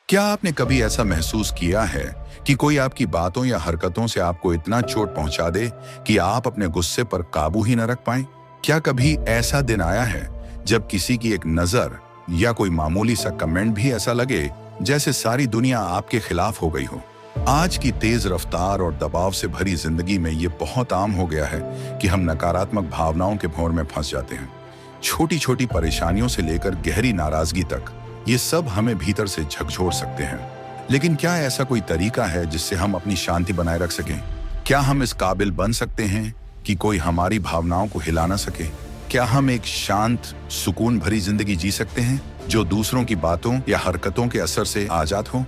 क्या आपने कभी ऐसा महसूस किया है कि कोई आपकी बातों या हरकतों से आपको इतना चोट पहुंचा दे कि आप अपने गुस्से पर काबू ही न रख पाएं? क्या कभी ऐसा दिन आया है जब किसी की एक नजर या कोई मामूली सा कमेंट भी ऐसा लगे जैसे सारी दुनिया आपके खिलाफ हो गई हो? आज की तेज रफ्तार और दबाव से भरी जिंदगी में ये बहुत आम हो गया है कि हम नकारात्मक भावनाओं के भंवर में फंस जाते हैं। छोटी छोटी परेशानियों से लेकर गहरी नाराजगी तक ये सब हमें भीतर से झकझोर सकते हैं। लेकिन क्या ऐसा कोई तरीका है जिससे हम अपनी शांति बनाए रख सकें? क्या हम इस काबिल बन सकते हैं कि कोई हमारी भावनाओं को हिला ना सके? क्या हम एक शांत, सुकून भरी जिंदगी जी सकते हैं जो दूसरों की बातों या हरकतों के असर से आजाद हो?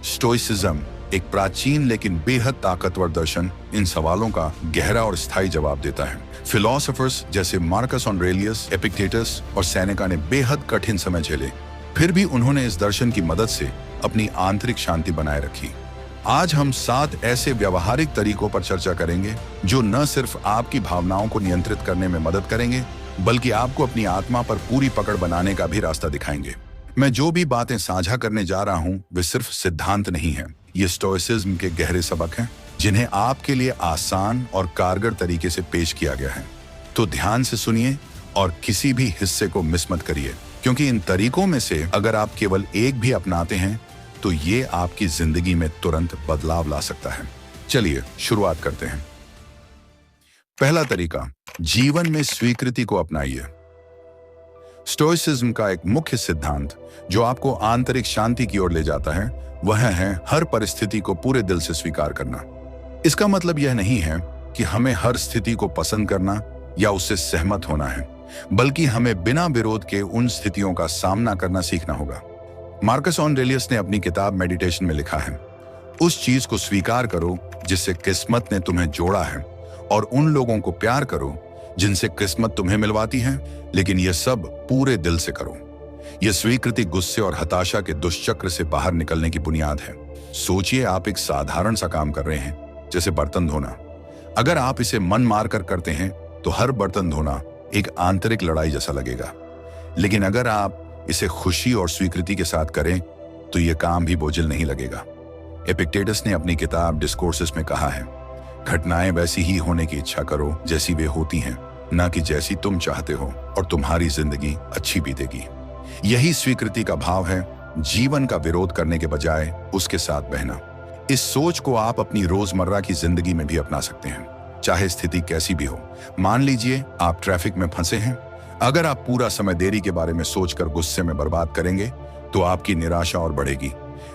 स्टोइसिज्म, एक प्राचीन लेकिन बेहद ताकतवर दर्शन, इन सवालों का गहरा और स्थायी जवाब देता है। फिलोसोफर्स जैसे मार्कस ऑरेलियस, एपिक्टेटस और सेनेका ने बेहद कठिन समय झेले, फिर भी उन्होंने इस दर्शन की मदद से अपनी आंतरिक शांति बनाए रखी। आज हम 7 ऐसे व्यावहारिक तरीकों पर चर्चा करेंगे जो न सिर्फ आपकी भावनाओं को नियंत्रित करने में मदद करेंगे, बल्कि आपको अपनी आत्मा पर पूरी पकड़ बनाने का भी रास्ता दिखाएंगे। मैं जो भी बातें साझा करने जा रहा हूं, वे सिर्फ सिद्धांत नहीं हैं। ये स्टोइसिज्म के गहरे सबक हैं, जिन्हें आपके लिए आसान और कारगर तरीके से पेश किया गया है। तो ध्यान से सुनिए और किसी भी हिस्से को मिस मत करिए, क्योंकि इन तरीकों में से अगर आप केवल एक भी अपनाते हैं तो ये आपकी जिंदगी में तुरंत बदलाव ला सकता है। चलिए शुरुआत करते हैं। पहला तरीका, जीवन में स्वीकृति को अपनाइए। स्टोइसिज्म का एक मुख्य सिद्धांत जो आपको आंतरिक शांति की ओर ले जाता है, वह है हर परिस्थिति को पूरे दिल से स्वीकार करना। इसका मतलब यह नहीं है कि हमें हर स्थिति को पसंद करना या उससे सहमत होना है, बल्कि हमें बिना विरोध के उन स्थितियों का सामना करना सीखना होगा। मार्कस ऑरेलियस ने अपनी किताब मेडिटेशन में लिखा है, उस चीज को स्वीकार करो जिससे किस्मत ने तुम्हें जोड़ा है, और उन लोगों को प्यार करो जिनसे किस्मत तुम्हें मिलवाती है, लेकिन यह सब पूरे दिल से करो। यह स्वीकृति गुस्से और हताशा के दुष्चक्र से बाहर निकलने की बुनियाद है। सोचिए, आप एक साधारण सा काम कर रहे हैं, जैसे बर्तन धोना। अगर आप इसे मन मारकर करते हैं तो हर बर्तन धोना एक आंतरिक लड़ाई जैसा लगेगा, लेकिन अगर आप इसे खुशी और स्वीकृति के साथ करें तो यह काम भी बोझिल नहीं लगेगा। एपिक्टेटस ने अपनी किताब डिस्कोर्सेस में कहा है, घटनाएं वैसी ही होने की इच्छा करो जैसी वे होती हैं, ना कि जैसी तुम चाहते हो, और तुम्हारी जिंदगी अच्छी बीतेगी। यही स्वीकृति का भाव है, जीवन का विरोध करने के बजाय उसके साथ बहना। इस सोच को आप अपनी रोजमर्रा की जिंदगी में भी अपना सकते हैं, चाहे स्थिति कैसी भी हो। मान लीजिए आप ट्रैफिक में फंसे हैं। अगर आप पूरा समय देरी के बारे में सोचकर गुस्से में बर्बाद करेंगे तो आपकी निराशा और बढ़ेगी।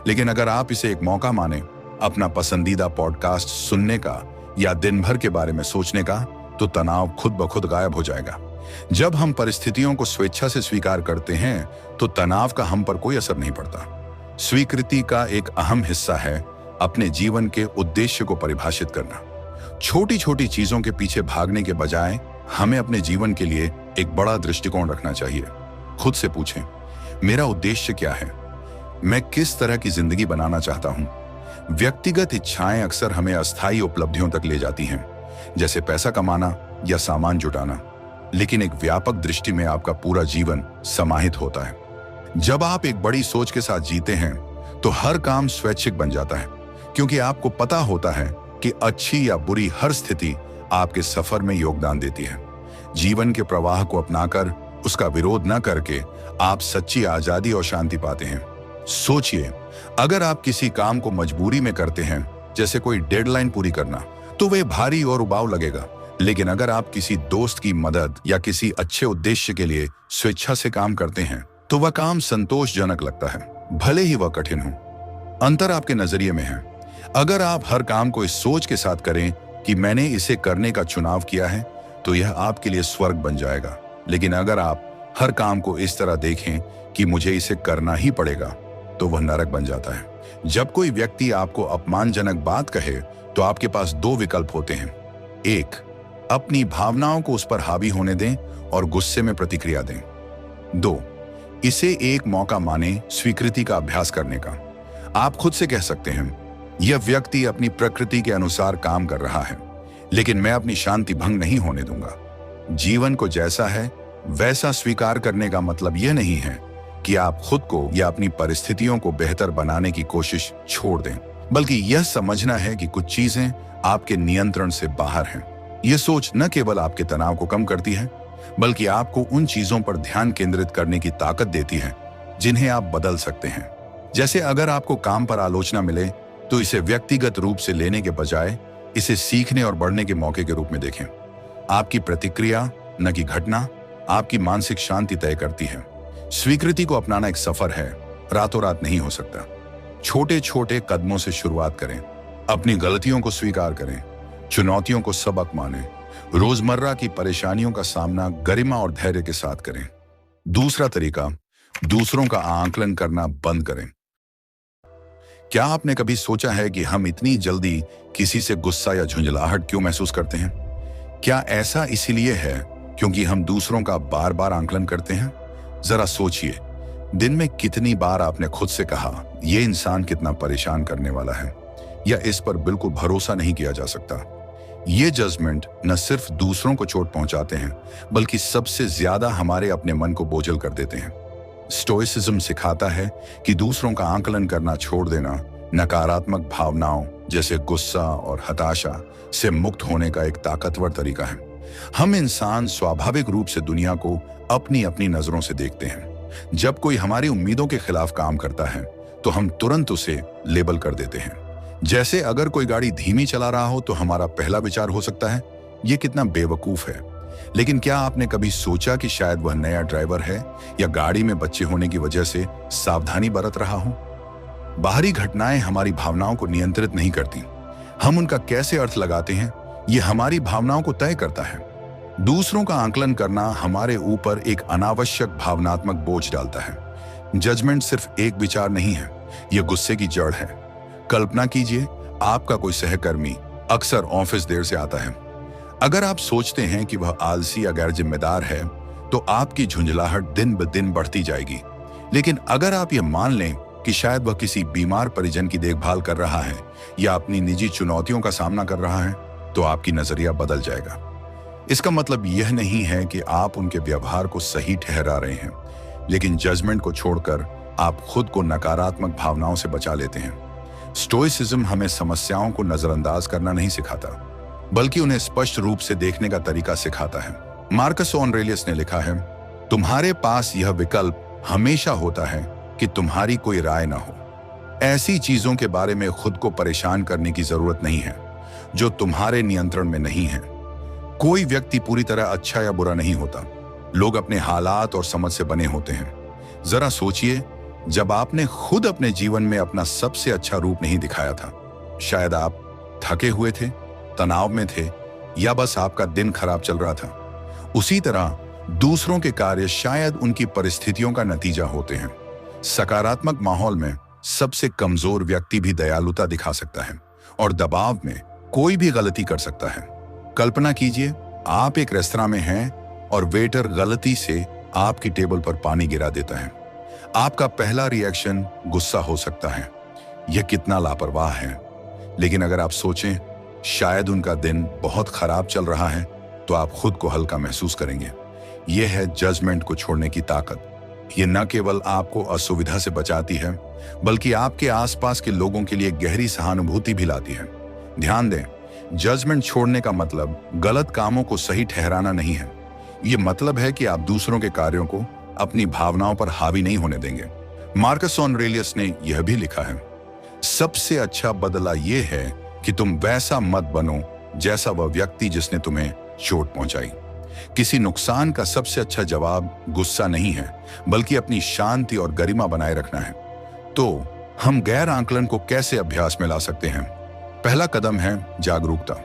लेकिन अगर आप इसे एक मौका माने अपना पसंदीदा पॉडकास्ट सुनने का या दिन भर के बारे में सोचने का, तो तनाव खुद ब खुद गायब हो जाएगा। जब हम परिस्थितियों को स्वेच्छा से स्वीकार करते हैं तो तनाव का हम पर कोई असर नहीं पड़ता। स्वीकृति का एक अहम हिस्सा है अपने जीवन के उद्देश्य को परिभाषित करना। छोटी छोटी चीजों के पीछे भागने के बजाय हमें अपने जीवन के लिए एक बड़ा दृष्टिकोण रखना चाहिए। खुद से पूछें, मेरा उद्देश्य क्या है? मैं किस तरह की जिंदगी बनाना चाहता हूं? व्यक्तिगत इच्छाएं अक्सर हमें अस्थायी उपलब्धियों तक ले जाती हैं, जैसे पैसा कमाना या सामान जुटाना, लेकिन एक व्यापक दृष्टि में आपका पूरा जीवन समाहित होता है। जब आप एक बड़ी सोच के साथ जीते हैं तो हर काम स्वैच्छिक बन जाता है, क्योंकि आपको पता होता है कि अच्छी या बुरी हर स्थिति आपके सफर में योगदान देती है। जीवन के प्रवाह को अपनाकर उसका विरोध न करके आप सच्ची आजादी और शांति पाते हैं। सोचिए, अगर आप किसी काम को मजबूरी में करते हैं, जैसे कोई डेडलाइन पूरी करना, तो वह भारी और उबाऊ लगेगा। लेकिन अगर आप किसी दोस्त की मदद या किसी अच्छे उद्देश्य के लिए स्वेच्छा से काम करते हैं तो वह काम संतोषजनक लगता है, भले ही वह कठिन हो। अंतर आपके नजरिए में है। अगर आप हर काम को इस सोच के साथ करें कि मैंने इसे करने का चुनाव किया है, तो यह आपके लिए स्वर्ग बन जाएगा। लेकिन अगर आप हर काम को इस तरह देखें कि मुझे इसे करना ही पड़ेगा, तो वह नरक बन जाता है। जब कोई व्यक्ति आपको अपमानजनक बात कहे तो आपके पास 2 विकल्प होते हैं। 1, अपनी भावनाओं को उस पर हावी होने दें और गुस्से में प्रतिक्रिया दें। 2, इसे एक मौका माने स्वीकृति का अभ्यास करने का। आप खुद से कह सकते हैं, यह व्यक्ति अपनी प्रकृति के अनुसार काम कर रहा है, लेकिन मैं अपनी शांति भंग नहीं होने दूंगा। जीवन को जैसा है वैसा स्वीकार करने का मतलब यह नहीं है कि आप खुद को या अपनी परिस्थितियों को बेहतर बनाने की कोशिश छोड़ दें, बल्कि यह समझना है कि कुछ चीजें आपके नियंत्रण से बाहर हैं। यह सोच न केवल आपके तनाव को कम करती है, बल्कि आपको उन चीजों पर ध्यान केंद्रित करने की ताकत देती है जिन्हें आप बदल सकते हैं। जैसे अगर आपको काम पर आलोचना मिले तो इसे व्यक्तिगत रूप से लेने के बजाय इसे सीखने और बढ़ने के मौके के रूप में देखें। आपकी प्रतिक्रिया, न कि घटना, आपकी मानसिक शांति तय करती है। स्वीकृति को अपनाना एक सफर है, रातों रात नहीं हो सकता। छोटे छोटे कदमों से शुरुआत करें, अपनी गलतियों को स्वीकार करें, चुनौतियों को सबक मानें, रोजमर्रा की परेशानियों का सामना गरिमा और धैर्य के साथ करें। दूसरा तरीका, दूसरों का आकलन करना बंद करें। क्या आपने कभी सोचा है कि हम इतनी जल्दी किसी से गुस्सा या झुंझलाहट क्यों महसूस करते हैं? क्या ऐसा इसीलिए है क्योंकि हम दूसरों का बार बार आकलन करते हैं? जरा सोचिए, दिन में कितनी बार आपने खुद से कहा, यह इंसान कितना परेशान करने वाला है, या इस पर बिल्कुल भरोसा नहीं किया जा सकता। ये जजमेंट न सिर्फ दूसरों को चोट पहुंचाते हैं, बल्कि सबसे ज्यादा हमारे अपने मन को बोझल कर देते हैं। स्टोइसिज्म सिखाता है कि दूसरों का आकलन करना छोड़ देना नकारात्मक भावनाओं जैसे गुस्सा और हताशा से मुक्त होने का एक ताकतवर तरीका है। हम इंसान स्वाभाविक रूप से दुनिया को अपनी अपनी नजरों से देखते हैं। जब कोई हमारी उम्मीदों के खिलाफ काम करता है तो हम तुरंत उसे लेबल कर देते हैं। जैसे अगर कोई गाड़ी धीमी चला रहा हो तो हमारा पहला विचार हो सकता है, यह कितना बेवकूफ है। लेकिन क्या आपने कभी सोचा कि शायद वह नया ड्राइवर है या गाड़ी में बच्चे होने की वजह से सावधानी बरत रहा हो? बाहरी घटनाएं हमारी भावनाओं को नियंत्रित नहीं करती। हम उनका कैसे अर्थ लगाते हैं, यह हमारी भावनाओं को तय करता है। दूसरों का आकलन करना हमारे ऊपर एक अनावश्यक भावनात्मक बोझ डालता है। जजमेंट सिर्फ एक विचार नहीं है, यह गुस्से की जड़ है। कल्पना कीजिए, आपका कोई सहकर्मी अक्सर ऑफिस देर से आता है। अगर आप सोचते हैं कि वह आलसी या गैर जिम्मेदार है, तो आपकी झुंझलाहट दिन ब दिन बढ़ती जाएगी। लेकिन अगर आप यह मान लें कि शायद वह किसी बीमार परिजन की देखभाल कर रहा है या अपनी निजी चुनौतियों का सामना कर रहा है, तो आपकी नजरिया बदल जाएगा। इसका मतलब यह नहीं है कि आप उनके व्यवहार को सही ठहरा रहे हैं, लेकिन जजमेंट को छोड़कर आप खुद को नकारात्मक भावनाओं से बचा लेते हैं। स्टोइसिज्म हमें समस्याओं को नजरअंदाज करना नहीं सिखाता, बल्कि उन्हें स्पष्ट रूप से देखने का तरीका सिखाता है। मार्कस ऑरेलियस ने लिखा है, तुम्हारे पास यह विकल्प हमेशा होता है कि तुम्हारी कोई राय ना हो। ऐसी चीजों के बारे में खुद को परेशान करने की जरूरत नहीं है जो तुम्हारे नियंत्रण में नहीं है। कोई व्यक्ति पूरी तरह अच्छा या बुरा नहीं होता। लोग अपने हालात और समझ से बने होते हैं। जरा सोचिए, जब आपने खुद अपने जीवन में अपना सबसे अच्छा रूप नहीं दिखाया था, शायद आप थके हुए थे, तनाव में थे, या बस आपका दिन खराब चल रहा था। उसी तरह दूसरों के कार्य शायद उनकी परिस्थितियों का नतीजा होते हैं। सकारात्मक माहौल में सबसे कमजोर व्यक्ति भी दयालुता दिखा सकता है, और दबाव में कोई भी गलती कर सकता है। कल्पना कीजिए, आप एक रेस्तरां में हैं और वेटर गलती से आपकी टेबल पर पानी गिरा देता है। आपका पहला रिएक्शन गुस्सा हो सकता है, यह कितना लापरवाह है। लेकिन अगर आप सोचें, शायद उनका दिन बहुत खराब चल रहा है, तो आप खुद को हल्का महसूस करेंगे। यह है जजमेंट को छोड़ने की ताकत। यह न केवल आपको असुविधा से बचाती है, बल्कि आपके आसपास के लोगों के लिए गहरी सहानुभूति भी लाती है। ध्यान दें, जजमेंट छोड़ने का मतलब गलत कामों को सही ठहराना नहीं है। यह मतलब है कि आप दूसरों के कार्यों को अपनी भावनाओं पर हावी नहीं होने देंगे। मार्कस ऑरेलियस ने यह भी लिखा है, सबसे अच्छा बदला यह है कि तुम वैसा मत बनो जैसा वह व्यक्ति जिसने तुम्हें चोट पहुंचाई। किसी नुकसान का सबसे अच्छा जवाब गुस्सा नहीं है, बल्कि अपनी शांति और गरिमा बनाए रखना है। तो हम गैर आकलन को कैसे अभ्यास में ला सकते हैं? पहला कदम है जागरूकता।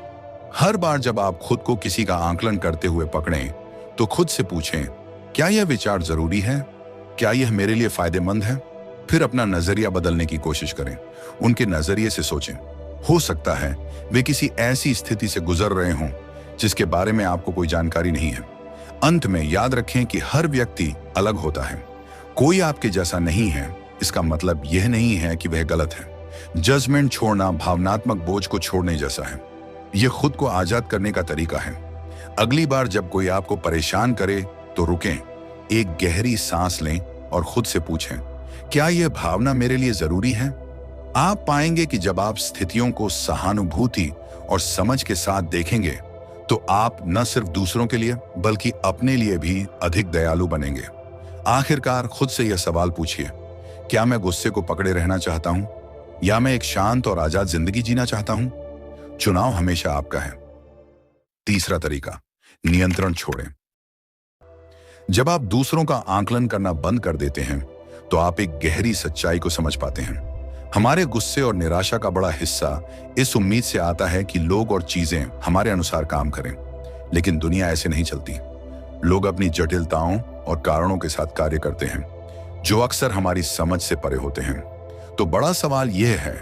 हर बार जब आप खुद को किसी का आकलन करते हुए पकड़ें, तो खुद से पूछें, क्या यह विचार जरूरी है? क्या यह मेरे लिए फायदेमंद है? फिर अपना नजरिया बदलने की कोशिश करें। उनके नजरिए से सोचें। हो सकता है वे किसी ऐसी स्थिति से गुजर रहे हों जिसके बारे में आपको कोई जानकारी नहीं है। अंत में याद रखें कि हर व्यक्ति अलग होता है। कोई आपके जैसा नहीं है, इसका मतलब यह नहीं है कि वह गलत है। जजमेंट छोड़ना भावनात्मक बोझ को छोड़ने जैसा है। यह खुद को आजाद करने का तरीका है। अगली बार जब कोई आपको परेशान करे तो रुकें, एक गहरी सांस लें और खुद से पूछें, क्या यह भावना मेरे लिए जरूरी है? आप पाएंगे कि जब आप स्थितियों को सहानुभूति और समझ के साथ देखेंगे तो आप न सिर्फ दूसरों के लिए बल्कि अपने लिए भी अधिक दयालु बनेंगे। आखिरकार खुद से यह सवाल पूछिए, क्या मैं गुस्से को पकड़े रहना चाहता हूं या मैं एक शांत और आजाद जिंदगी जीना चाहता हूं? चुनाव हमेशा आपका है। तीसरा तरीका, नियंत्रण छोड़ें। जब आप दूसरों का आकलन करना बंद कर देते हैं तो आप एक गहरी सच्चाई को समझ पाते हैं। हमारे गुस्से और निराशा का बड़ा हिस्सा इस उम्मीद से आता है कि लोग और चीजें हमारे अनुसार काम करें, लेकिन दुनिया ऐसे नहीं चलती। लोग अपनी जटिलताओं और कारणों के साथ कार्य करते हैं जो अक्सर हमारी समझ से परे होते हैं। तो बड़ा सवाल यह है,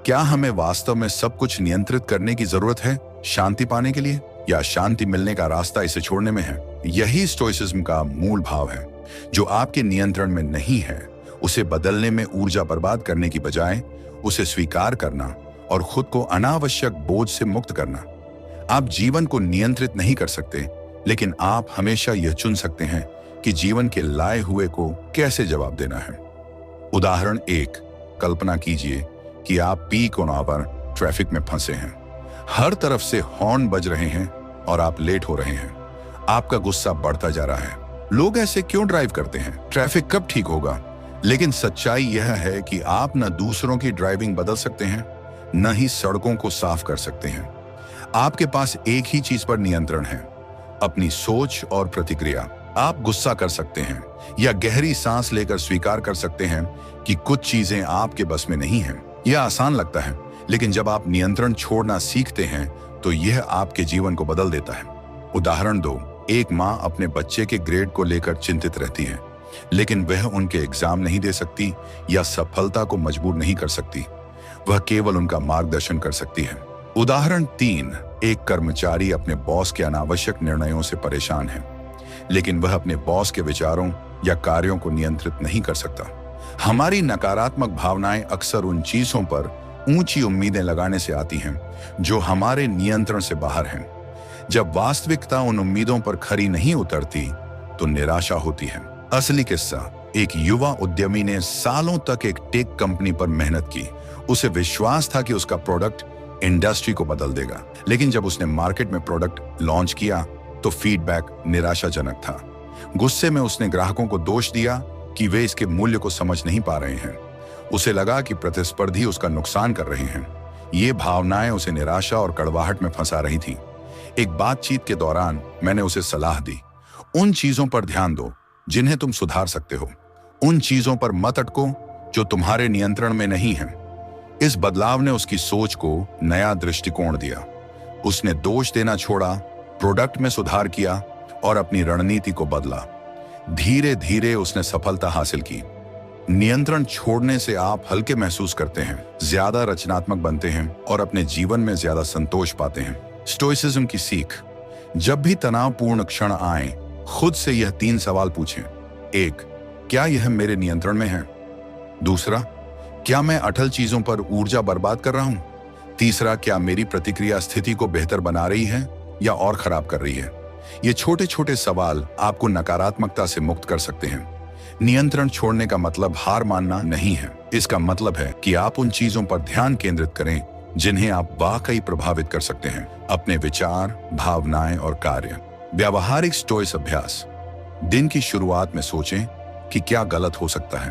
क्या हमें वास्तव में सब कुछ नियंत्रित करने की जरूरत है शांति पाने के लिए, या शांति मिलने का रास्ता इसे छोड़ने में है? यही स्टोइसिज्म का मूल भाव है। जो आपके नियंत्रण में नहीं है उसे बदलने में ऊर्जा बर्बाद करने की बजाय उसे स्वीकार करना और खुद को अनावश्यक बोझ से मुक्त करना। आप जीवन को नियंत्रित नहीं कर सकते, लेकिन आप हमेशा यह चुन सकते हैं कि जीवन के लाए हुए को कैसे जवाब देना है। उदाहरण 1, कल्पना कीजिए कि आप पीक ऑन आवर ट्रैफिक में फंसे हैं। हर तरफ से हॉर्न बज रहे हैं और आप लेट हो रहे हैं। आपका गुस्सा बढ़ता जा रहा है। लोग ऐसे क्यों ड्राइव करते हैं? ट्रैफिक कब ठीक होगा? लेकिन सच्चाई यह है कि आप न दूसरों की ड्राइविंग बदल सकते हैं, न ही सड़कों को साफ कर सकते हैं। आपके पास एक ही चीज पर नियंत्रण है, अपनी सोच और प्रतिक्रिया। आप गुस्सा कर सकते हैं या गहरी सांस लेकर स्वीकार कर सकते हैं कि कुछ चीजें आपके बस में नहीं हैं। यह आसान लगता है, लेकिन जब आप नियंत्रण छोड़ना सीखते हैं तो यह आपके जीवन को बदल देता है। उदाहरण 2, एक माँ अपने बच्चे के ग्रेड को लेकर चिंतित रहती है, लेकिन वह उनके एग्जाम नहीं दे सकती या सफलता को मजबूर नहीं कर सकती। वह केवल उनका मार्गदर्शन कर सकती है। उदाहरण 3, एक कर्मचारी अपने बॉस के अनावश्यक निर्णयों से परेशान है, लेकिन वह अपने बॉस के विचारों या कार्यों को नियंत्रित नहीं कर सकता। हमारी नकारात्मक भावनाएं अक्सर उन चीजों पर ऊंची उम्मीदें लगाने से आती हैं जो हमारे नियंत्रण से बाहर हैं। जब वास्तविकता उन उम्मीदों पर खरी नहीं उतरती तो निराशा होती है। असली किस्सा, एक युवा उद्यमी ने सालों तक एक टेक कंपनी पर मेहनत की। उसे विश्वास था कि उसका प्रोडक्ट इंडस्ट्री को बदल देगा, लेकिन जब उसने मार्केट में प्रोडक्ट लॉन्च किया तो फीडबैक निराशाजनक था। गुस्से में उसने ग्राहकों को दोष दिया कि वे इसके मूल्य को समझ नहीं पा रहे हैं। उसे लगा कि प्रतिस्पर्धी उसका नुकसान कर रहे हैं। ये भावनाएं उसे निराशा और कड़वाहट में फंसा रही थी। एक बातचीत के दौरान मैंने उसे सलाह दी, उन चीजों पर ध्यान दो जिन्हें तुम सुधार सकते हो, उन चीजों पर मत अटको जो तुम्हारे नियंत्रण में नहीं है। इस बदलाव ने उसकी सोच को नया दृष्टिकोण दिया। उसने दोष देना छोड़ा, प्रोडक्ट में सुधार किया और अपनी रणनीति को बदला। धीरे धीरे उसने सफलता हासिल की। नियंत्रण छोड़ने से आप हल्के महसूस करते हैं, ज्यादा रचनात्मक बनते हैं और अपने जीवन में ज्यादा संतोष पाते हैं। स्टोइसिज्म की सीख, जब भी तनावपूर्ण क्षण आए खुद से यह 3 सवाल पूछें। 1, क्या यह मेरे नियंत्रण में है? दूसरा, क्या मैं अटल चीजों पर ऊर्जा बर्बाद कर रहा हूं? तीसरा, क्या मेरी प्रतिक्रिया स्थिति को बेहतर बना रही है या और खराब कर रही है? ये छोटे छोटे सवाल आपको नकारात्मकता से मुक्त कर सकते हैं। नियंत्रण छोड़ने का मतलब हार मानना नहीं है। इसका मतलब है कि आप उन चीजों पर ध्यान केंद्रित करें जिन्हें आप वाकई प्रभावित कर सकते हैं, अपने विचार, भावनाएं और कार्य। व्यावहारिक स्टोइस अभ्यास, दिन की शुरुआत में सोचें कि क्या गलत हो सकता है।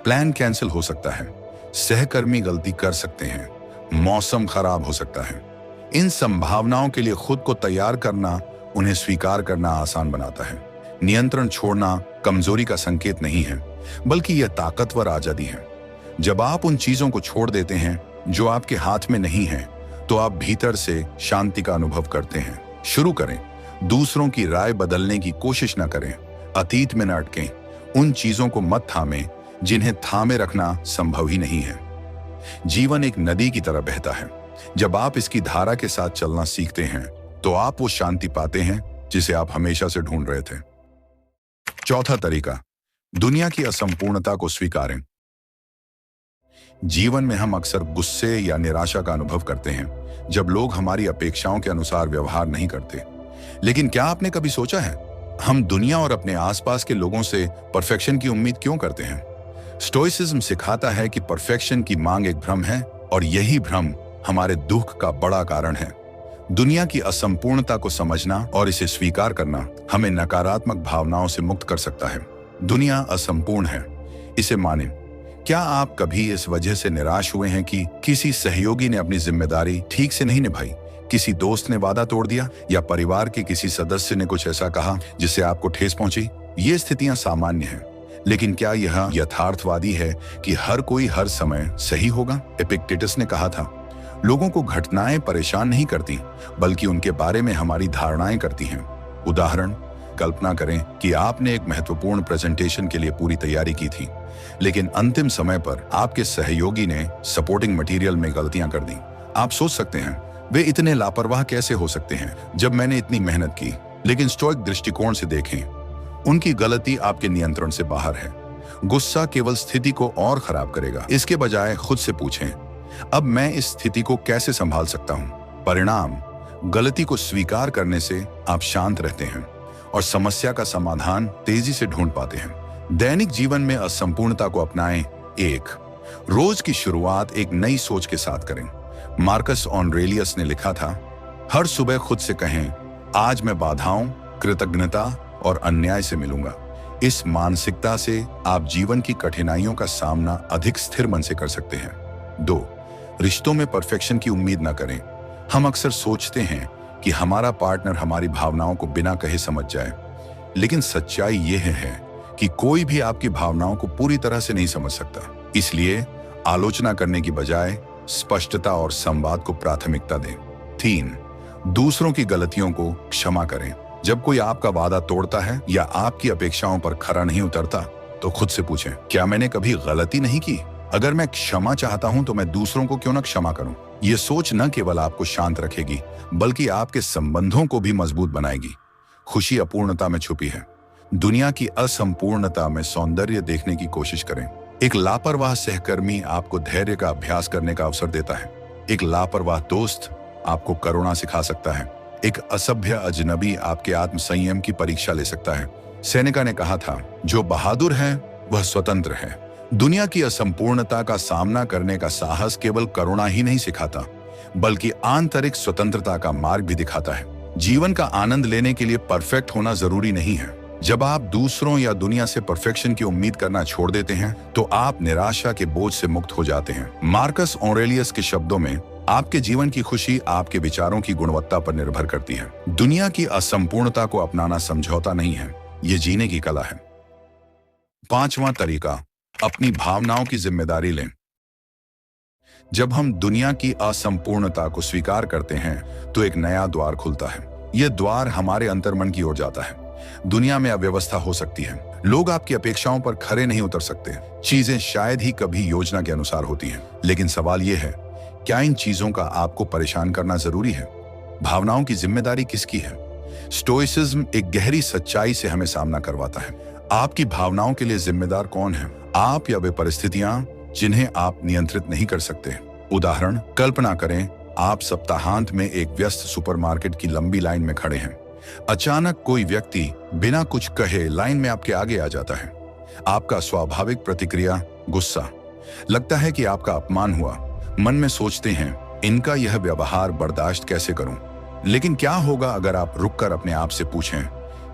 प्लान कैंसिल हो सकता है, सहकर्मी गलती कर सकते हैं, मौसम खराब हो सकता है। इन संभावनाओं के लिए खुद को तैयार करना, उन्हें स्वीकार करना आसान बनाता है। नियंत्रण छोड़ना कमजोरी का संकेत नहीं है, बल्कि यह ताकतवर आजादी है। जब आप उन चीजों को छोड़ देते हैं जो आपके हाथ में नहीं है, तो आप भीतर से शांति का अनुभव करते हैं। शुरू करें, दूसरों की राय बदलने की कोशिश न करें, अतीत में न अटकें, उन चीजों को मत थामें जिन्हें थामे रखना संभव ही नहीं है। जीवन एक नदी की तरह बहता है। जब आप इसकी धारा के साथ चलना सीखते हैं तो आप वो शांति पाते हैं जिसे आप हमेशा से ढूंढ रहे थे। चौथा तरीका, दुनिया की असंपूर्णता को स्वीकारें। जीवन में हम अक्सर गुस्से या निराशा का अनुभव करते हैं जब लोग हमारी अपेक्षाओं के अनुसार व्यवहार नहीं करते। लेकिन क्या आपने कभी सोचा है हम दुनिया और अपने आसपास के लोगों से परफेक्शन की उम्मीद क्यों करते हैं? स्टोइसिज्म सिखाता है कि परफेक्शन की मांग एक भ्रम है और यही भ्रम हमारे दुख का बड़ा कारण है। दुनिया की असंपूर्णता को समझना और इसे स्वीकार करना हमें नकारात्मक भावनाओं से मुक्त कर सकता है। दुनिया असंपूर्ण है, इसे माने। क्या आप कभी इस वजह से निराश हुए हैं कि किसी सहयोगी ने अपनी जिम्मेदारी ठीक से नहीं निभाई, किसी दोस्त ने वादा तोड़ दिया या परिवार के किसी सदस्य ने कुछ ऐसा कहा जिससे आपको ठेस पहुंची? ये स्थितियां सामान्य हैं, लेकिन क्या यह यथार्थवादी है कि हर कोई हर समय सही होगा? एपिक्टेटस ने कहा था, लोगों को घटनाएं परेशान नहीं करती, बल्कि उनके बारे में हमारी धारणाएं करती हैं। उदाहरण, कल्पना करें कि आपने एक महत्वपूर्ण प्रेजेंटेशन के लिए पूरी तैयारी की थी, लेकिन अंतिम समय पर आपके सहयोगी ने सपोर्टिंग मटेरियल में गलतियां कर दी। आप सोच सकते हैं, वे इतने लापरवाह कैसे हो सकते हैं जब मैंने इतनी मेहनत की? लेकिन स्टोइक दृष्टिकोण से देखें, उनकी गलती आपके नियंत्रण से बाहर है। गुस्सा केवल स्थिति को और खराब करेगा। इसके बजाय खुद से पूछें, अब मैं इस स्थिति को कैसे संभाल सकता हूं? परिणाम, गलती को स्वीकार करने से आप शांत रहते हैं और समस्या का समाधान तेजी से ढूंढ पाते हैं। दैनिक जीवन में असंपूर्णता को अपनाएं। 1, रोज की शुरुआत एक नई सोच के साथ करें। मार्कस ऑरेलियस ने लिखा था, हर सुबह खुद से कहें, आज मैं बाधाओं, कृतज्ञता और अन्याय से मिलूंगा। इस मानसिकता से आप जीवन की कठिनाइयों का सामना अधिक स्थिर मन से कर सकते हैं। 2, रिश्तों में परफेक्शन की उम्मीद न करें। हम अक्सर सोचते हैं कि हमारा पार्टनर हमारी भावनाओं को बिना कहे समझ जाए, लेकिन सच्चाई यह है कि कोई भी आपकी भावनाओं को पूरी तरह से नहीं समझ सकता। इसलिए आलोचना करने की बजाय स्पष्टता और संवाद को प्राथमिकता दें। 3, दूसरों की गलतियों को क्षमा करें। जब कोई आपका वादा तोड़ता है या आपकी अपेक्षाओं पर खरा नहीं उतरता, तो खुद से पूछें, क्या मैंने कभी गलती नहीं की? अगर मैं क्षमा चाहता हूं तो मैं दूसरों को क्यों न क्षमा करूं? यह सोच न केवल आपको शांत रखेगी, बल्कि आपके संबंधों को भी मजबूत बनाएगी। खुशी अपूर्णता में छुपी है। दुनिया की असंपूर्णता में सौंदर्य देखने की कोशिश करें। एक लापरवाह सहकर्मी आपको धैर्य का अभ्यास करने का अवसर देता है। एक लापरवाह दोस्त आपको करुणा सिखा सकता है। एक असभ्य अजनबी आपके आत्म संयम की परीक्षा ले सकता है। सेनेका ने कहा था, जो बहादुर है वह स्वतंत्र है। दुनिया की असंपूर्णता का सामना करने का साहस केवल करुणा ही नहीं सिखाता, बल्कि आंतरिक स्वतंत्रता का मार्ग भी दिखाता है। जीवन का आनंद लेने के लिए परफेक्ट होना जरूरी नहीं है। जब आप दूसरों या दुनिया से परफेक्शन की उम्मीद करना छोड़ देते हैं, तो आप निराशा के बोझ से मुक्त हो जाते हैं। मार्कस ऑरेलियस के शब्दों में, आपके जीवन की खुशी आपके विचारों की गुणवत्ता पर निर्भर करती है। दुनिया की असंपूर्णता को अपनाना समझौता नहीं है, ये जीने की कला है। 5वां तरीका, अपनी भावनाओं की जिम्मेदारी लें। जब हम दुनिया की असंपूर्णता को स्वीकार करते हैं, तो एक नया द्वार खुलता है। यह द्वार हमारे अंतर्मन की ओर जाता है। दुनिया में अव्यवस्था हो सकती है, लोग आपकी अपेक्षाओं पर खरे नहीं उतर सकते, चीजें शायद ही कभी योजना के अनुसार होती हैं। लेकिन सवाल यह है, क्या इन चीजों का आपको परेशान करना जरूरी है? भावनाओं की जिम्मेदारी किसकी है? स्टोइसिज्म एक गहरी सच्चाई से हमें सामना करवाता है। आपकी भावनाओं के लिए जिम्मेदार कौन है? आप या वे परिस्थितियां जिन्हें आप नियंत्रित नहीं कर सकते? उदाहरण, कल्पना करें, आप सप्ताहांत में एक व्यस्त सुपरमार्केट की लंबी लाइन में खड़े हैं। अचानक कोई व्यक्ति बिना कुछ कहे लाइन में आपके आगे आ जाता है। आपका स्वाभाविक प्रतिक्रिया गुस्सा। लगता है कि आपका अपमान हुआ। मन में सोचते हैं, इनका यह व्यवहार बर्दाश्त कैसे करूं? लेकिन क्या होगा अगर आप रुककर अपने आप से पूछें,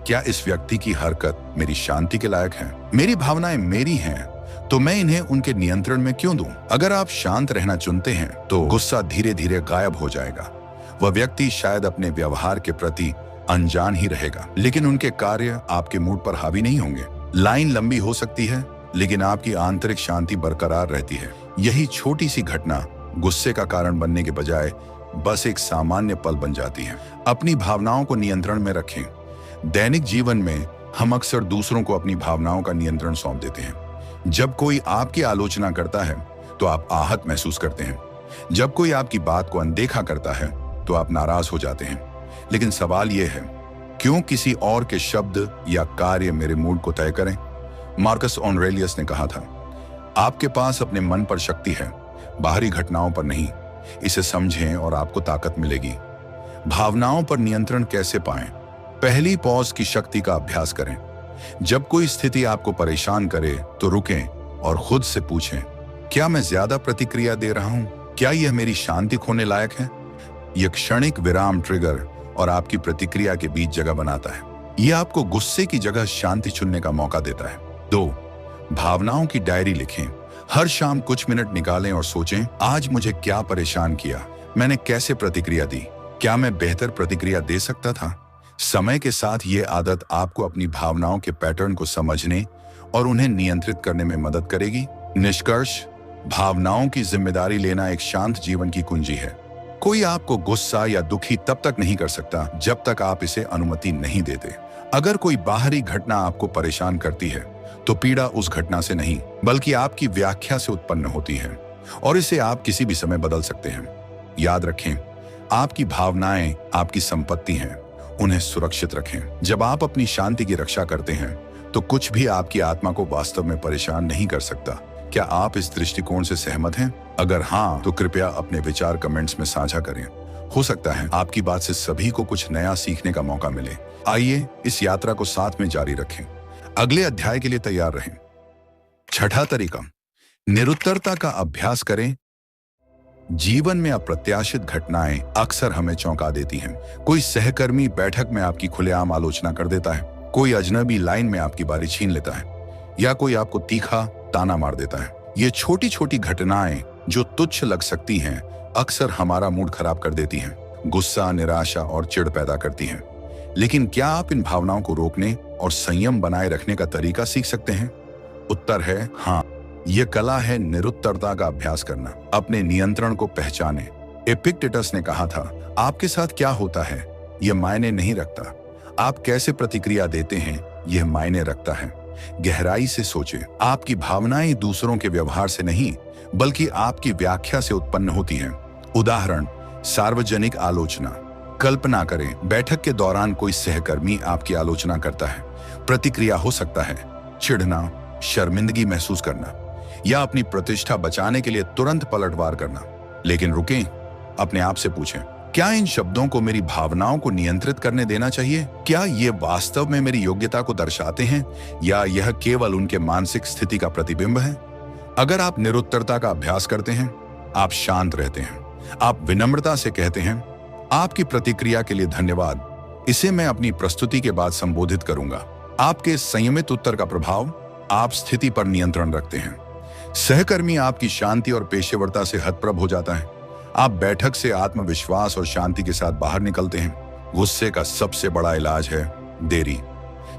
क्या इस व्यक्ति की हरकत मेरी शांति के लायक है? मेरी भावनाएं मेरी हैं, तो मैं इन्हें उनके नियंत्रण में क्यों दूं? अगर आप शांत रहना चुनते हैं, तो गुस्सा धीरे धीरे गायब हो जाएगा। वह व्यक्ति शायद अपने व्यवहार के प्रति अनजान ही रहेगा, लेकिन उनके कार्य आपके मूड पर हावी नहीं होंगे। लाइन लंबी हो सकती है, लेकिन आपकी आंतरिक शांति बरकरार रहती है। यही छोटी सी घटना गुस्से का कारण बनने के बजाय बस एक सामान्य पल बन जाती है। अपनी भावनाओं को नियंत्रण में रखें। दैनिक जीवन में हम अक्सर दूसरों को अपनी भावनाओं का नियंत्रण सौंप देते हैं। जब कोई आपकी आलोचना करता है, तो आप आहत महसूस करते हैं। जब कोई आपकी बात को अनदेखा करता है, तो आप नाराज हो जाते हैं। लेकिन सवाल यह है, क्यों किसी और के शब्द या कार्य मेरे मूड को तय करें? मार्कस ऑरेलियस ने कहा था, आपके पास अपने मन पर शक्ति है, बाहरी घटनाओं पर नहीं। इसे समझें और आपको ताकत मिलेगी। भावनाओं पर नियंत्रण कैसे पाएं? पहली पॉज की शक्ति का अभ्यास करें। जब कोई स्थिति आपको परेशान करे तो रुकें और खुद से पूछें, क्या मैं ज्यादा प्रतिक्रिया दे रहा हूं? क्या यह मेरी शांति खोने लायक है? यह क्षणिक विराम ट्रिगर और आपकी प्रतिक्रिया के बीच जगह बनाता है। यह आपको गुस्से की जगह शांति चुनने का मौका देता है। 2. भावनाओं की डायरी लिखें। हर शाम कुछ मिनट निकालें और सोचें, आज मुझे क्या परेशान किया? मैंने कैसे प्रतिक्रिया दी? क्या मैं बेहतर प्रतिक्रिया दे सकता था? समय के साथ ये आदत आपको अपनी भावनाओं के पैटर्न को समझने और उन्हें नियंत्रित करने में मदद करेगी। निष्कर्ष, भावनाओं की जिम्मेदारी लेना एक शांत जीवन की कुंजी है। कोई आपको गुस्सा या दुखी तब तक नहीं कर सकता जब तक आप इसे अनुमति नहीं देते। अगर कोई बाहरी घटना आपको परेशान करती है तो पीड़ा उस घटना से नहीं बल्कि आपकी व्याख्या से उत्पन्न होती है और इसे आप किसी भी समय बदल सकते हैं। याद रखें, आपकी भावनाएं आपकी संपत्ति हैं, उन्हें सुरक्षित रखें। जब आप अपनी शांति की रक्षा करते हैं तो कुछ भी आपकी आत्मा को वास्तव में परेशान नहीं कर सकता। क्या आप इस दृष्टिकोण से सहमत हैं? अगर हाँ, तो कृपया अपने विचार कमेंट्स में साझा करें। हो सकता है आपकी बात से सभी को कुछ नया सीखने का मौका मिले। आइए इस यात्रा को साथ में जारी रखें। अगले अध्याय के लिए तैयार रहें। 6ठा तरीका, निरुत्तरता का अभ्यास करें। जीवन में अप्रत्याशित घटनाएं अक्सर हमें चौंका देती हैं। कोई सहकर्मी बैठक में आपकी खुलेआम आलोचना कर देता है, कोई अजनबी लाइन में आपकी बारी छीन लेता है, या कोई आपको तीखा ताना मार देता है। ये छोटी छोटी घटनाएं जो तुच्छ लग सकती हैं, अक्सर हमारा मूड खराब कर देती हैं, गुस्सा, निराशा और चिढ़ पैदा करती हैं। लेकिन क्या आप इन भावनाओं को रोकने और संयम बनाए रखने का तरीका सीख सकते हैं? उत्तर है हाँ। यह कला है निरुत्तरता का अभ्यास करना। अपने नियंत्रण को पहचाने। एपिक्टेटस ने कहा था, आपके साथ क्या होता है यह मायने नहीं रखता, आप कैसे प्रतिक्रिया देते हैं यह मायने रखता है। गहराई से सोचें, आपकी भावनाएं दूसरों के व्यवहार से नहीं बल्कि आपकी व्याख्या से उत्पन्न होती हैं। उदाहरण, सार्वजनिक आलोचना। कल्पना करें, बैठक के दौरान कोई सहकर्मी आपकी आलोचना करता है। प्रतिक्रिया हो सकता है चिढ़ना, शर्मिंदगी महसूस करना या अपनी प्रतिष्ठा बचाने के लिए तुरंत पलटवार करना। लेकिन रुकें, अपने आप से पूछें, क्या इन शब्दों को मेरी भावनाओं को नियंत्रित करने देना चाहिए? क्या ये वास्तव में मेरी योग्यता को दर्शाते हैं या यह केवल उनके मानसिक स्थिति का प्रतिबिंब है? अगर आप निरुत्तरता का अभ्यास करते हैं, आप शांत रहते हैं, आप विनम्रता से कहते हैं, आपकी प्रतिक्रिया के लिए धन्यवाद, इसे मैं अपनी प्रस्तुति के बाद संबोधित करूंगा। आपके संयमित उत्तर का प्रभाव आप स्थिति पर नियंत्रण रखते हैं। सहकर्मी आपकी शांति और पेशेवरता से हतप्रभ हो जाता है। आप बैठक से आत्मविश्वास और शांति के साथ बाहर निकलते हैं। गुस्से का सबसे बड़ा इलाज है देरी।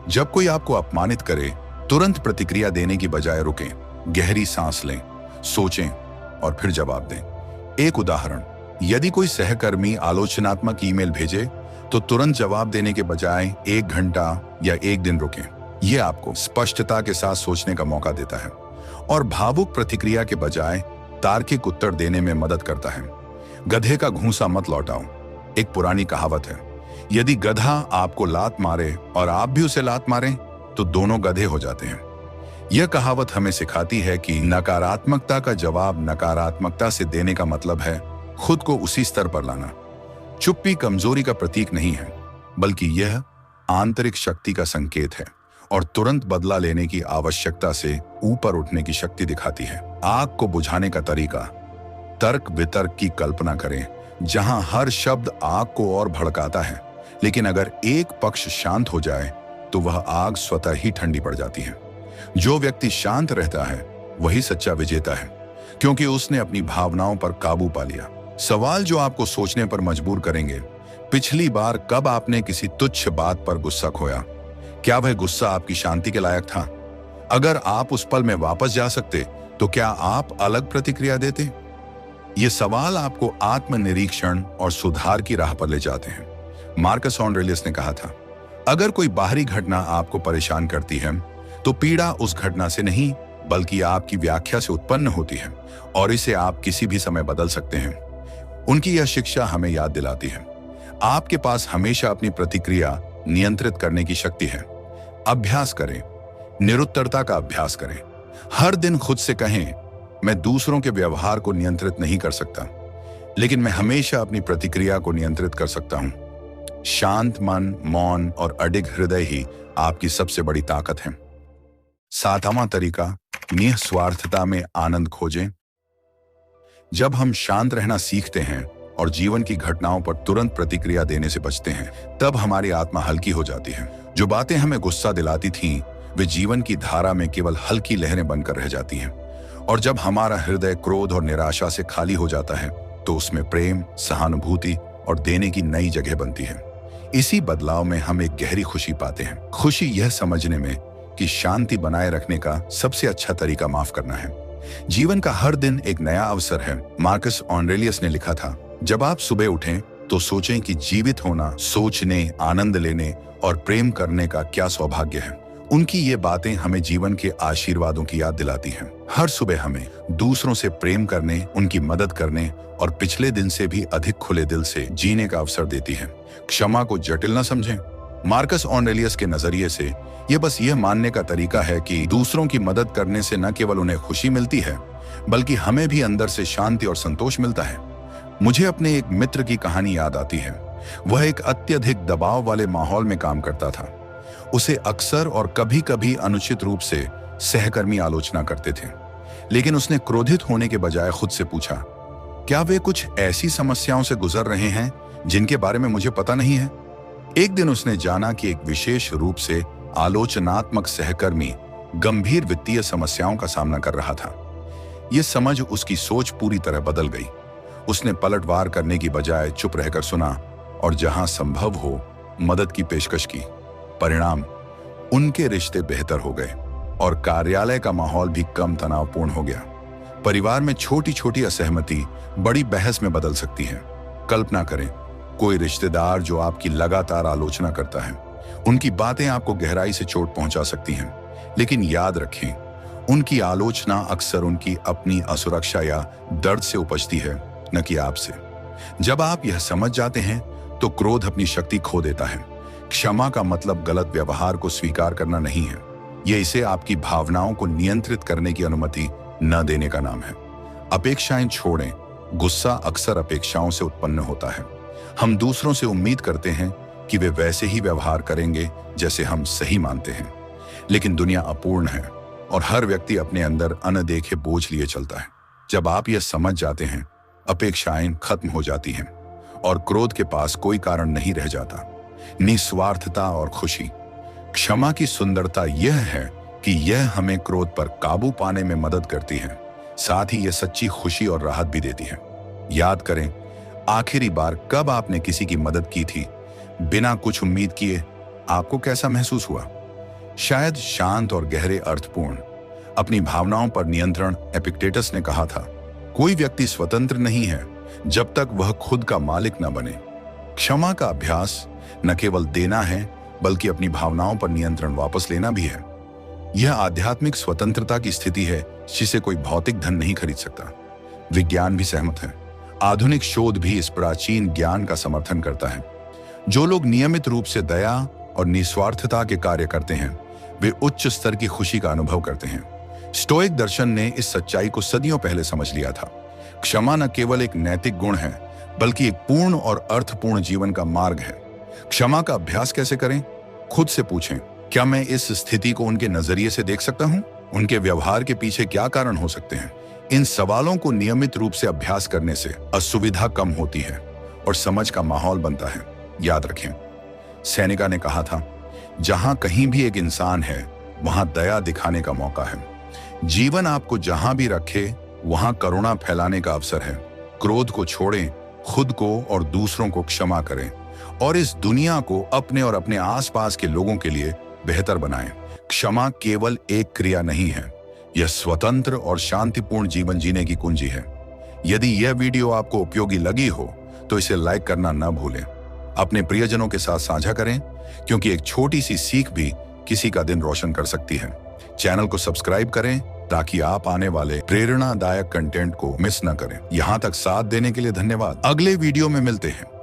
जब कोई आपको अपमानित करे, तुरंत प्रतिक्रिया देने की बजाय रुकें, गहरी सांस लें, सोचें और फिर जवाब दें। एक उदाहरण, यदि कोई सहकर्मी आलोचनात्मक ईमेल भेजे तो तुरंत जवाब देने के बजाय 1 घंटा या 1 दिन रुकें। यह आपको स्पष्टता के साथ सोचने का मौका देता है और भावुक प्रतिक्रिया के बजाय तार्किक उत्तर देने में मदद करता है। गधे का घूंसा मत लौटाओ। एक पुरानी कहावत है, यदि गधा आपको लात मारे और आप भी उसे लात मारें तो दोनों गधे हो जाते हैं। यह कहावत हमें सिखाती है कि नकारात्मकता का जवाब नकारात्मकता से देने का मतलब है खुद को उसी स्तर पर लाना। चुप्पी कमजोरी का प्रतीक नहीं है, बल्कि यह आंतरिक शक्ति का संकेत है और तुरंत बदला लेने की आवश्यकता से ऊपर उठने की शक्ति दिखाती है। आग को बुझाने का तरीका, तर्क वितर्क की कल्पना करें जहां हर शब्द आग को और भड़काता है, लेकिन अगर एक पक्ष शांत हो जाए तो वह आग स्वतः ही ठंडी पड़ जाती है। जो व्यक्ति शांत रहता है वही सच्चा विजेता है, क्योंकि उसने अपनी भावनाओं पर काबू पा लिया। सवाल जो आपको सोचने पर मजबूर करेंगे, पिछली बार कब आपने किसी तुच्छ बात पर गुस्सा खोया? क्या वह गुस्सा आपकी शांति के लायक था? अगर आप उस पल में वापस जा सकते तो क्या आप अलग प्रतिक्रिया देते? ये सवाल आपको आत्मनिरीक्षण और सुधार की राह पर ले जाते हैं। मार्कस ऑरेलियस ने कहा था, अगर कोई बाहरी घटना आपको परेशान करती है तो पीड़ा उस घटना से नहीं बल्कि आपकी व्याख्या से उत्पन्न होती है और इसे आप किसी भी समय बदल सकते हैं। उनकी यह शिक्षा हमें याद दिलाती है, आपके पास हमेशा अपनी प्रतिक्रिया नियंत्रित करने की शक्ति है। अभ्यास करें, निरुत्तरता का अभ्यास करें। हर दिन खुद से कहें, मैं दूसरों के व्यवहार को नियंत्रित नहीं कर सकता, लेकिन मैं हमेशा अपनी प्रतिक्रिया को नियंत्रित कर सकता हूं। शांत मन, मौन और अडिग हृदय ही आपकी सबसे बड़ी ताकत है। 7वां तरीका, निस्वार्थता में आनंद खोजें। जब हम शांत रहना सीखते हैं और जीवन की घटनाओं पर तुरंत प्रतिक्रिया देने से बचते हैं, तब हमारी आत्मा हल्की हो जाती है। जो बातें हमें गुस्सा दिलाती थीं, वे जीवन की धारा में केवल हल्की लहरें बनकर रह जाती हैं। और जब हमारा हृदय क्रोध और निराशा से खाली हो जाता है, तो उसमें प्रेम, सहानुभूति और देने की नई जगह बनती है। इसी बदलाव में हम एक गहरी खुशी पाते हैं। खुशी यह समझने में कि शांति बनाए रखने का सबसे अच्छा तरीका माफ करना है। जीवन का हर दिन एक नया अवसर है। मार्कस ऑरेलियस ने लिखा था, जब आप सुबह उठें तो सोचें कि जीवित होना, सोचने, आनंद लेने और प्रेम करने का क्या सौभाग्य है। उनकी ये बातें हमें जीवन के आशीर्वादों की याद दिलाती हैं। हर सुबह हमें दूसरों से प्रेम करने, उनकी मदद करने और पिछले दिन से भी अधिक खुले दिल से जीने का अवसर देती है। क्षमा को जटिल न समझें। मार्कस ऑरेलियस के नजरिए से यह बस यह मानने का तरीका है कि दूसरों की मदद करने से न केवल उन्हें खुशी मिलती है, बल्कि हमें भी अंदर से शांति और संतोष मिलता है। मुझे अपने एक मित्र की कहानी याद आती है। वह एक अत्यधिक दबाव वाले माहौल में काम करता था। उसे अक्सर और कभी-कभी अनुचित रूप से सहकर्मी आलोचना करते थे, लेकिन उसने क्रोधित होने के बजाय खुद से पूछा, क्या वे कुछ ऐसी समस्याओं से गुजर रहे हैं जिनके बारे में मुझे पता नहीं है? एक दिन उसने जाना कि एक विशेष रूप से आलोचनात्मक सहकर्मी गंभीर वित्तीय समस्याओं का सामना कर रहा था। यह समझ उसकी सोच पूरी तरह बदल गई। उसने पलटवार करने की बजाय चुप रहकर सुना और जहां संभव हो मदद की पेशकश की। परिणाम, उनके रिश्ते बेहतर हो गए और कार्यालय का माहौल भी कम तनावपूर्ण हो गया। परिवार में छोटी छोटी असहमति बड़ी बहस में बदल सकती है। कल्पना करें, कोई रिश्तेदार जो आपकी लगातार आलोचना करता है। उनकी बातें आपको गहराई से चोट पहुंचा सकती हैं, लेकिन याद रखें, उनकी आलोचना अक्सर उनकी अपनी असुरक्षा या दर्द से उपजती है, न कि आपसे। जब आप यह समझ जाते हैं तो क्रोध अपनी शक्ति खो देता है। क्षमा का मतलब गलत व्यवहार को स्वीकार करना नहीं है। यह इसे आपकी भावनाओं को नियंत्रित करने की अनुमति न देने का नाम है। अपेक्षाएं छोड़ें। गुस्सा अक्सर अपेक्षाओं से उत्पन्न होता है। हम दूसरों से उम्मीद करते हैं कि वे वैसे ही व्यवहार करेंगे जैसे हम सही मानते हैं, लेकिन दुनिया अपूर्ण है और हर व्यक्ति अपने अंदर अनदेखे बोझ लिए चलता है। जब आप यह समझ जाते हैं, अपेक्षाएं खत्म हो जाती हैं और क्रोध के पास कोई कारण नहीं रह जाता। निस्वार्थता और खुशी। क्षमा की सुंदरता यह है कि यह हमें क्रोध पर काबू पाने में मदद करती है, साथ ही यह सच्ची खुशी और राहत भी देती है। याद करें, आखिरी बार कब आपने किसी की मदद की थी बिना कुछ उम्मीद किए? आपको कैसा महसूस हुआ? शायद शांत और गहरे अर्थपूर्ण। अपनी भावनाओं पर नियंत्रण। एपिक्टेटस ने कहा था, कोई व्यक्ति स्वतंत्र नहीं है जब तक वह खुद का मालिक न बने। क्षमा का अभ्यास न केवल देना है, बल्कि अपनी भावनाओं पर नियंत्रण वापस लेना भी है। यह आध्यात्मिक स्वतंत्रता की स्थिति है जिसे कोई भौतिक धन नहीं खरीद सकता। विज्ञान भी सहमत है। आधुनिक शोध भी इस प्राचीन ज्ञान का समर्थन करता है। जो लोग नियमित रूप से दया और निस्वार्थता के कार्य करते हैं, वे उच्च स्तर की खुशी का अनुभव करते हैं। स्टोइक दर्शन ने इस सच्चाई को सदियों पहले समझ लिया था। क्षमा न केवल एक नैतिक गुण है, बल्कि एक पूर्ण और अर्थपूर्ण जीवन का मार्ग है। क्षमा का अभ्यास कैसे करें? खुद से पूछें, क्या मैं इस स्थिति को उनके नजरिए से देख सकता हूं? उनके व्यवहार के पीछे क्या कारण हो सकते हैं? इन सवालों को नियमित रूप से अभ्यास करने से असुविधा कम होती है और समझ का माहौल बनता है। याद रखें, सेनेका ने कहा था, जहां कहीं भी एक इंसान है, वहां दया दिखाने का मौका है। जीवन आपको जहां भी रखे, वहां करुणा फैलाने का अवसर है। क्रोध को छोड़ें, खुद को और दूसरों को क्षमा करें और इस दुनिया को अपने और अपने आसपास के लोगों के लिए बेहतर बनाएं। क्षमा केवल एक क्रिया नहीं है, यह स्वतंत्र और शांतिपूर्ण जीवन जीने की कुंजी है। यदि यह वीडियो आपको उपयोगी लगी हो तो इसे लाइक करना न भूलें। अपने प्रियजनों के साथ साझा करें, क्योंकि एक छोटी सी सीख भी किसी का दिन रोशन कर सकती है। चैनल को सब्सक्राइब करें ताकि आप आने वाले प्रेरणादायक कंटेंट को मिस न करें। यहां तक साथ देने के लिए धन्यवाद। अगले वीडियो में मिलते हैं।